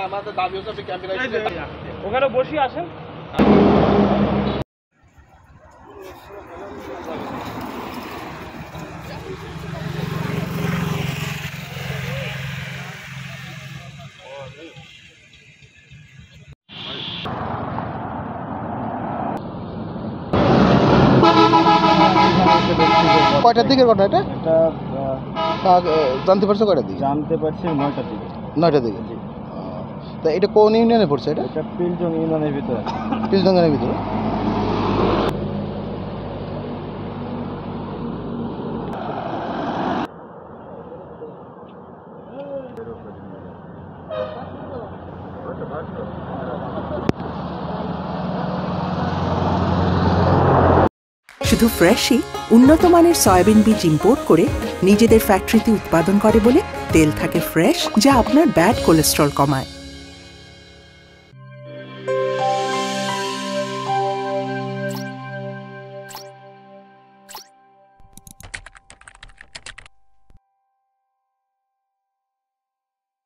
আমাদের দাবি হচ্ছে ওখানে বসে আসেন। কয়টার দিকের ঘটনা এটা? জানতে পারছো কয়টার দিকে? জানতে পারছি 9টার দিকে। 9টার দিকে। তা এটা কোন ইউনিয়নে পড়ছে এটা? এটা পিলজং ইউনিয়নের ভিতরে। পিলজংয়ের ভিতরে। শুধু ফ্রেশই উন্নত মানের সয়াবিন বীজ ইম্পোর্ট করে নিজেদের ফ্যাক্টরিতে উৎপাদন করে বলে তেল থাকে ফ্রেশ, যা আপনার ব্যাড কোলেস্ট্রল কমায়।